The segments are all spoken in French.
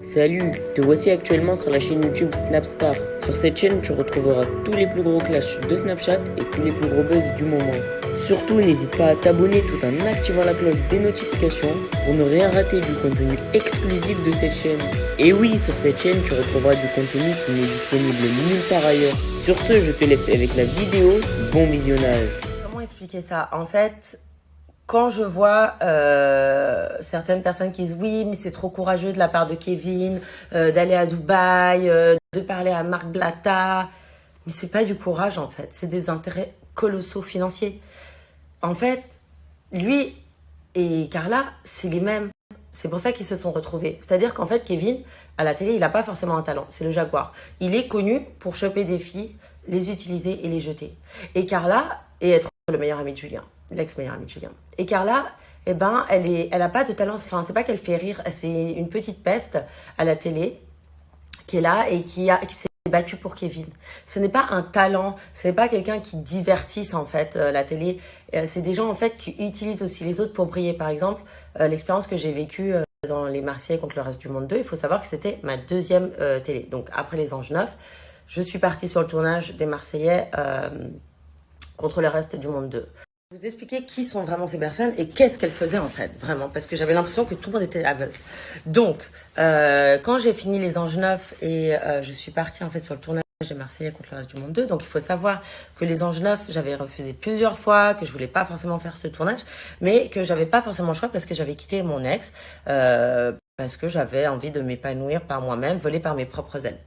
Salut, te voici actuellement sur la chaîne YouTube Snapstar. Sur cette chaîne, tu retrouveras tous les plus gros clashs de Snapchat et tous les plus gros buzz du moment. Surtout, n'hésite pas à t'abonner tout en activant la cloche des notifications pour ne rien rater du contenu exclusif de cette chaîne. Et oui, sur cette chaîne, tu retrouveras du contenu qui n'est disponible nulle part ailleurs. Sur ce, je te laisse avec la vidéo. Bon visionnage. Comment expliquer ça? En fait, quand je vois certaines personnes qui disent oui, mais c'est trop courageux de la part de Kevin d'aller à Dubaï, de parler à Marc Blatta, mais c'est pas du courage en fait, c'est des intérêts colossaux financiers. En fait, lui et Carla, c'est les mêmes. C'est pour ça qu'ils se sont retrouvés. C'est-à-dire qu'en fait, Kevin, à la télé, il n'a pas forcément un talent. C'est le jaguar. Il est connu pour choper des filles, les utiliser et les jeter. Et Carla, et être le meilleur ami de Julien, l'ex-meilleur ami de Julien. Et Carla, eh ben, elle a pas de talent. Enfin, c'est pas qu'elle fait rire. C'est une petite peste à la télé qui est là et qui s'est battue pour Kevin. Ce n'est pas un talent, ce n'est pas quelqu'un qui divertisse en fait la télé. C'est des gens en fait qui utilisent aussi les autres pour briller. Par exemple, l'expérience que j'ai vécue dans Les Marseillais contre le reste du monde 2, il faut savoir que c'était ma deuxième télé. Donc après Les Anges 9, je suis partie sur le tournage des Marseillais contre le reste du monde 2. Vous expliquer qui sont vraiment ces personnes et qu'est-ce qu'elles faisaient en fait, vraiment, parce que j'avais l'impression que tout le monde était aveugle. Donc, quand j'ai fini Les Anges 9 et je suis partie en fait sur le tournage des Marseillais contre le reste du monde 2, donc il faut savoir que Les Anges 9, j'avais refusé plusieurs fois, que je voulais pas forcément faire ce tournage, mais que j'avais pas forcément le choix parce que j'avais quitté mon ex, parce que j'avais envie de m'épanouir par moi-même, voler par mes propres ailes.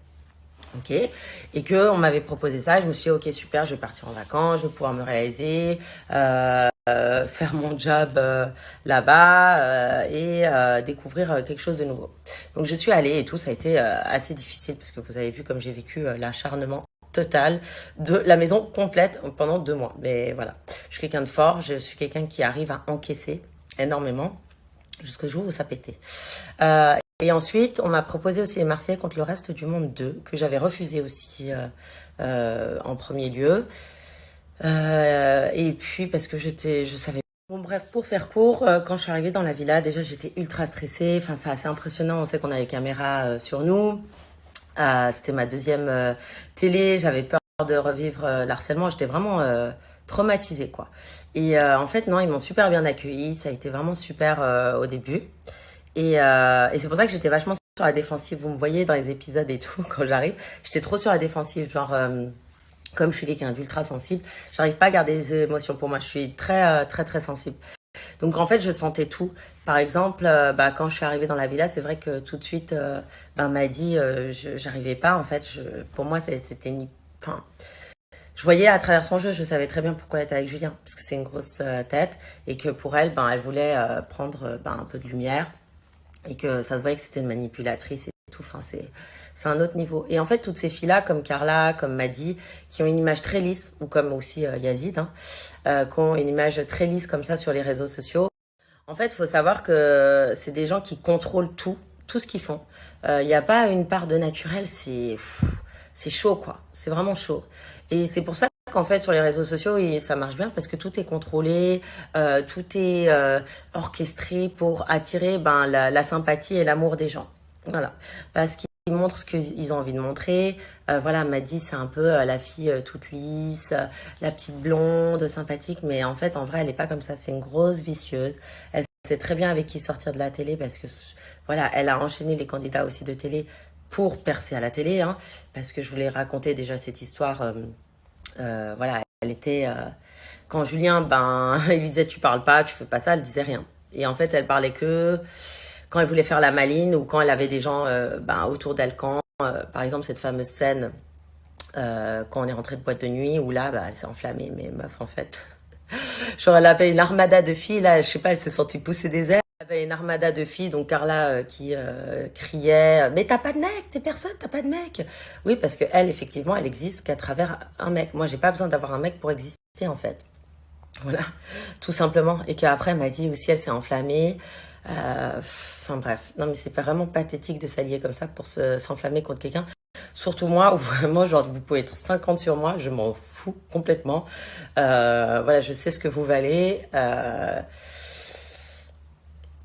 Ok, et que on m'avait proposé ça, je me suis dit ok super, je vais partir en vacances, je vais pouvoir me réaliser, faire mon job là-bas et découvrir quelque chose de nouveau. Donc je suis allée et tout, ça a été assez difficile parce que vous avez vu comme j'ai vécu l'acharnement total de la maison complète pendant 2 mois. Mais voilà, je suis quelqu'un de fort, je suis quelqu'un qui arrive à encaisser énormément jusqu'au jour où ça pétait. Et ensuite, on m'a proposé aussi Les Marseillais contre le reste du monde 2, que j'avais refusé aussi en premier lieu. Et puis, parce que je savais. Bon, bref, pour faire court, quand je suis arrivée dans la villa, déjà, j'étais ultra stressée. Enfin, c'est assez impressionnant. On sait qu'on a les caméras sur nous. C'était ma deuxième télé. J'avais peur de revivre l'harcèlement. J'étais vraiment traumatisée, quoi. Et en fait, non, ils m'ont super bien accueillie. Ça a été vraiment super au début. Et c'est pour ça que j'étais vachement sur la défensive. Vous me voyez dans les épisodes et tout, quand j'arrive, j'étais trop sur la défensive. Genre, comme je suis quelqu'un d'ultra sensible, j'arrive pas à garder les émotions pour moi. Je suis très sensible. Donc en fait, je sentais tout. Par exemple, quand je suis arrivée dans la villa, c'est vrai que tout de suite, m'a dit, j'arrivais pas. En fait, pour moi, c'était une... Enfin, je voyais à travers son jeu, je savais très bien pourquoi elle était avec Julien, parce que c'est une grosse tête, et que pour elle, elle voulait prendre un peu de lumière. Et que ça se voyait que c'était une manipulatrice et tout. Enfin, c'est un autre niveau. Et en fait, toutes ces filles-là, comme Carla, comme Maddy, qui ont une image très lisse, ou comme aussi Yazid, qui ont une image très lisse comme ça sur les réseaux sociaux. En fait, il faut savoir que c'est des gens qui contrôlent tout ce qu'ils font. Il n'y a pas une part de naturel, c'est chaud, quoi. C'est vraiment chaud. Et c'est pour ça qu'en fait, sur les réseaux sociaux, ça marche bien parce que tout est contrôlé, tout est orchestré pour attirer la sympathie et l'amour des gens. Voilà. Parce qu'ils montrent ce qu'ils ont envie de montrer. Voilà, Maddy, c'est un peu la fille toute lisse, la petite blonde, sympathique. Mais en fait, en vrai, elle n'est pas comme ça. C'est une grosse vicieuse. Elle sait très bien avec qui sortir de la télé parce que, voilà, elle a enchaîné les candidats aussi de télé pour percer à la télé, parce que je voulais raconter déjà cette histoire. Voilà, elle était quand Julien, il lui disait tu parles pas, tu fais pas ça, elle disait rien. Et en fait, elle parlait que quand elle voulait faire la maline ou quand elle avait des gens autour d'elle. Quand, par exemple, cette fameuse scène quand on est rentré de boîte de nuit où là, elle s'est enflammée. Mais meuf, en fait, genre elle avait une armada de filles là, je sais pas, elle s'est sentie pousser des ailes. Il y avait une armada de filles, donc Carla qui criait mais t'as pas de mec, t'es personne, t'as pas de mec. Oui, parce que elle, effectivement, elle existe qu'à travers un mec. Moi, j'ai pas besoin d'avoir un mec pour exister, en fait. Voilà, tout simplement. Et qu'après, elle m'a dit aussi, elle s'est enflammée. Enfin bref, non mais c'est vraiment pathétique de s'allier comme ça pour s'enflammer contre quelqu'un. Surtout moi, où vraiment, genre, vous pouvez être 50 sur moi, je m'en fous complètement. Voilà, je sais ce que vous valez.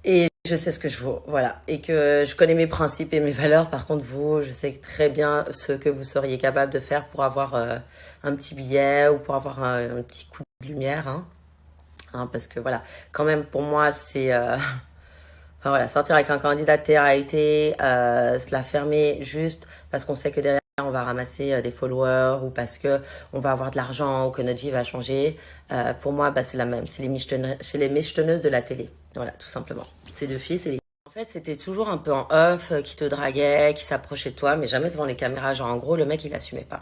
Et je sais ce que je vaux, voilà. Et que je connais mes principes et mes valeurs. Par contre, vous, je sais très bien ce que vous seriez capable de faire pour avoir un petit billet ou pour avoir un petit coup de lumière. Parce que voilà, quand même, pour moi, c'est... enfin voilà, sortir avec un candidat de télé-réalité, se la fermer juste parce qu'on sait que derrière, on va ramasser des followers ou parce que on va avoir de l'argent ou que notre vie va changer. Pour moi, bah, c'est la même. C'est les michetonneuses de la télé. Voilà, tout simplement. Ces deux filles, c'est les... En fait, c'était toujours un peu en off, qui te draguait, qui s'approchait de toi, mais jamais devant les caméras. Genre, en gros, le mec, il assumait pas.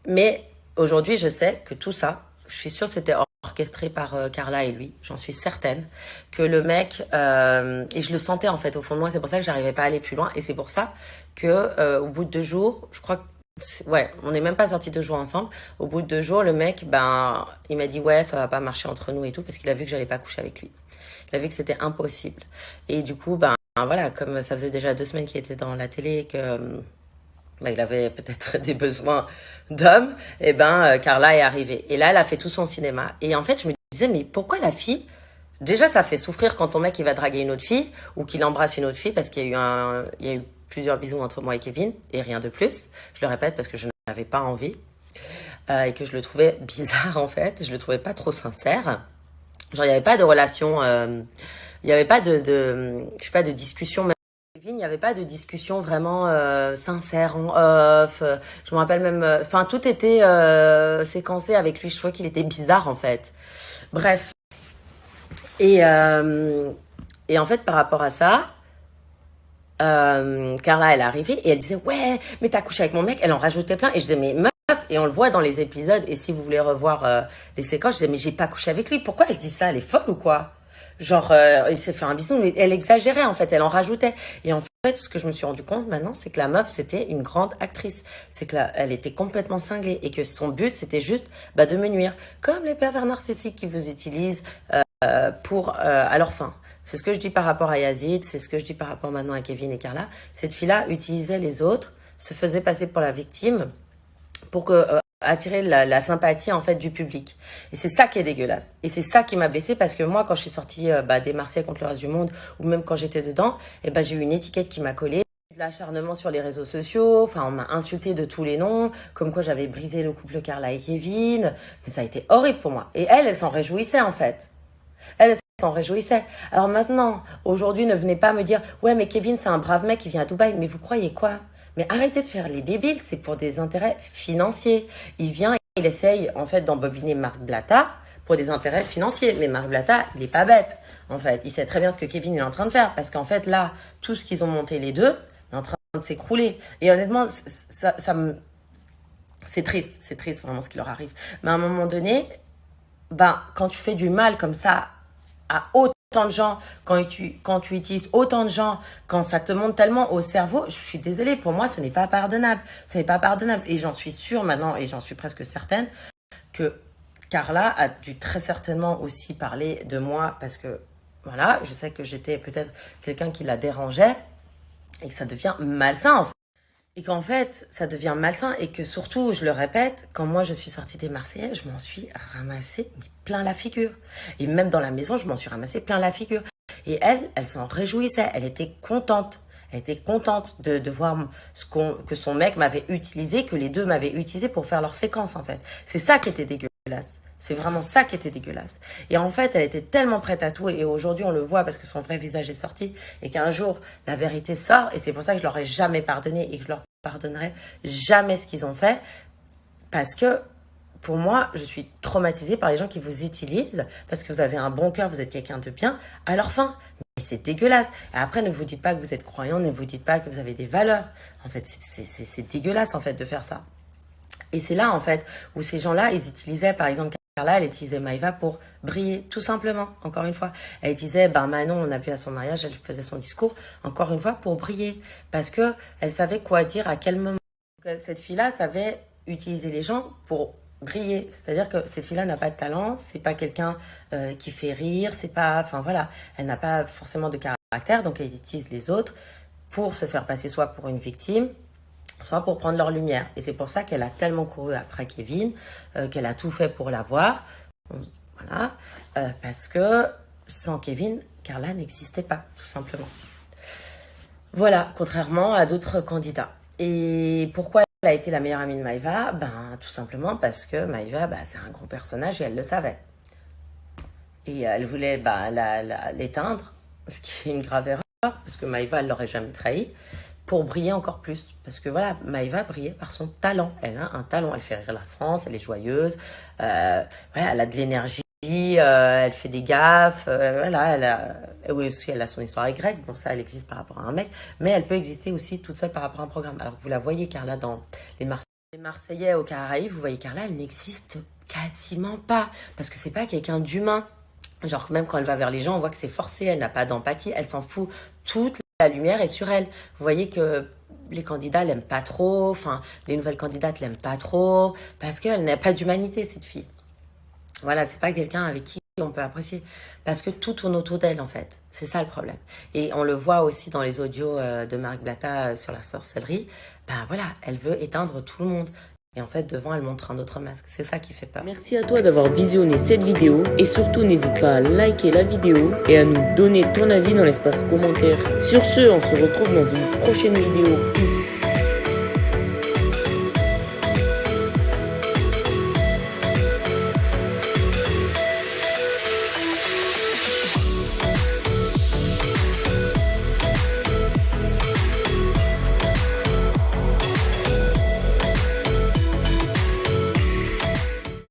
Mais aujourd'hui, je sais que tout ça, je suis sûre que c'était orchestré par Carla et lui. J'en suis certaine que le mec, et je le sentais en fait au fond de moi, c'est pour ça que j'arrivais pas à aller plus loin. Et c'est pour ça que au bout de 2 jours, je crois que ouais, on n'est même pas sortis 2 jours ensemble. Au bout de 2 jours, le mec, ben, il m'a dit ouais, ça va pas marcher entre nous et tout, parce qu'il a vu que j'allais pas coucher avec lui. Il a vu que c'était impossible. Et du coup, ben voilà, comme ça faisait déjà 2 semaines qu'il était dans la télé, que ben, il avait peut-être des besoins d'homme, et ben Carla est arrivée. Et là, elle a fait tout son cinéma. Et en fait, je me disais, mais pourquoi la fille... Déjà, ça fait souffrir quand ton mec il va draguer une autre fille ou qu'il embrasse une autre fille parce qu'il y a eu il y a eu plusieurs bisous entre moi et Kevin et rien de plus. Je le répète parce que je n'avais pas envie et que je le trouvais bizarre en fait. Je le trouvais pas trop sincère. Genre il y avait pas de relation, il y avait pas je sais pas de discussion. Même avec Kevin, il y avait pas de discussion vraiment sincère en off. Je me rappelle même, enfin tout était séquencé avec lui. Je trouvais qu'il était bizarre en fait. Bref. Et en fait, par rapport à ça, Carla, elle est arrivée et elle disait, ouais, mais t'as couché avec mon mec. Elle en rajoutait plein. Et je disais, mais meuf, et on le voit dans les épisodes. Et si vous voulez revoir les séquences, je disais, mais j'ai pas couché avec lui. Pourquoi elle dit ça? Elle est folle ou quoi? Genre, il s'est fait un bisou, mais elle exagérait en fait, elle en rajoutait. Et en fait, ce que je me suis rendu compte maintenant, c'est que la meuf, c'était une grande actrice. C'est que elle était complètement cinglée et que son but, c'était juste bah, de me nuire. Comme les pervers narcissiques qui vous utilisent pour à leur fin. C'est ce que je dis par rapport à Yazid, c'est ce que je dis par rapport maintenant à Kevin et Carla. Cette fille-là utilisait les autres, se faisait passer pour la victime pour que attirer la sympathie en fait du public. Et c'est ça qui est dégueulasse. Et c'est ça qui m'a blessée parce que moi, quand je suis sortie des Marseillais contre le reste du monde, ou même quand j'étais dedans, j'ai eu une étiquette qui m'a collée. De l'acharnement sur les réseaux sociaux, enfin on m'a insulté de tous les noms, comme quoi j'avais brisé le couple Carla et Kevin, mais ça a été horrible pour moi. Et elle s'en réjouissait en fait. Elle s'en réjouissait. Alors maintenant, aujourd'hui, ne venez pas me dire « Ouais, mais Kevin, c'est un brave mec qui vient à Dubaï. » Mais vous croyez quoi? Mais arrêtez de faire les débiles, c'est pour des intérêts financiers. Il vient, il essaye en fait d'embobiner Marc Blatta pour des intérêts financiers. Mais Marc Blatta, il est pas bête, en fait. Il sait très bien ce que Kevin est en train de faire. Parce qu'en fait, là, tout ce qu'ils ont monté les deux est en train de s'écrouler. Et honnêtement, ça me... C'est triste vraiment ce qui leur arrive. Mais à un moment donné, quand tu fais du mal comme ça à autant de gens, quand tu utilises autant de gens, quand ça te monte tellement au cerveau, je suis désolée, pour moi, ce n'est pas pardonnable. Ce n'est pas pardonnable. Et j'en suis sûre maintenant, et j'en suis presque certaine, que Carla a dû très certainement aussi parler de moi parce que, voilà, je sais que j'étais peut-être quelqu'un qui la dérangeait et que ça devient malsain, en fait. Et qu'en fait, ça devient malsain et que surtout, je le répète, quand moi je suis sortie des Marseillais, je m'en suis ramassé plein la figure. Et même dans la maison, je m'en suis ramassé plein la figure. Et elle s'en réjouissait, elle était contente. Elle était contente de voir que son mec m'avait utilisé, que les deux m'avaient utilisé pour faire leur séquence en fait. C'est ça qui était dégueulasse. C'est vraiment ça qui était dégueulasse. Et en fait, elle était tellement prête à tout. Et aujourd'hui, on le voit parce que son vrai visage est sorti. Et qu'un jour, la vérité sort. Et c'est pour ça que je leur ai jamais pardonné et que je leur pardonnerai jamais ce qu'ils ont fait. Parce que, pour moi, je suis traumatisée par les gens qui vous utilisent. Parce que vous avez un bon cœur, vous êtes quelqu'un de bien. À leur fin. Mais c'est dégueulasse. Et après, ne vous dites pas que vous êtes croyant. Ne vous dites pas que vous avez des valeurs. En fait, c'est dégueulasse, en fait, de faire ça. Et c'est là, en fait, où ces gens-là, ils utilisaient, par exemple, Carla, elle utilisait Maïva pour briller, tout simplement, encore une fois. Elle disait, Manon, on a vu à son mariage, elle faisait son discours, encore une fois, pour briller. Parce que elle savait quoi dire, à quel moment. Cette fille-là savait utiliser les gens pour briller. C'est-à-dire que cette fille-là n'a pas de talent, c'est pas quelqu'un qui fait rire, c'est pas, enfin voilà, elle n'a pas forcément de caractère, donc elle utilise les autres pour se faire passer soit pour une victime, soit pour prendre leur lumière. Et c'est pour ça qu'elle a tellement couru après Kevin, qu'elle a tout fait pour l'avoir. Voilà. Parce que sans Kevin, Carla n'existait pas, tout simplement. Voilà, contrairement à d'autres candidats. Et pourquoi elle a été la meilleure amie de Maëva? Ben, tout simplement parce que Maëva, c'est un gros personnage et elle le savait. Et elle voulait l'éteindre, ce qui est une grave erreur, parce que Maëva, elle l'aurait jamais trahi, pour briller encore plus. Parce que voilà, Maëva brillait par son talent. Elle a un talent, elle fait rire la France, elle est joyeuse, voilà, elle a de l'énergie, elle fait des gaffes, voilà, oui, aussi, elle a son histoire avec Greg, bon ça, elle existe par rapport à un mec, mais elle peut exister aussi toute seule par rapport à un programme. Alors que vous la voyez, Carla, dans les Marseillais au Caraïbes, vous voyez Carla, elle n'existe quasiment pas, parce que c'est pas quelqu'un d'humain. Genre, même quand elle va vers les gens, on voit que c'est forcé, elle n'a pas d'empathie, elle s'en fout. Toute la lumière est sur elle. Vous voyez que les candidats l'aiment pas trop, enfin, les nouvelles candidates l'aiment pas trop, parce qu'elle n'a pas d'humanité, cette fille. Voilà, c'est pas quelqu'un avec qui on peut apprécier. Parce que tout tourne autour d'elle, en fait. C'est ça le problème. Et on le voit aussi dans les audios de Marc Blatta sur la sorcellerie. Ben voilà, elle veut éteindre tout le monde. Et en fait, devant, elle montre un autre masque. C'est ça qui fait peur. Merci à toi d'avoir visionné cette vidéo et surtout n'hésite pas à liker la vidéo et à nous donner ton avis dans l'espace commentaire. Sur ce, on se retrouve dans une prochaine vidéo. Peace.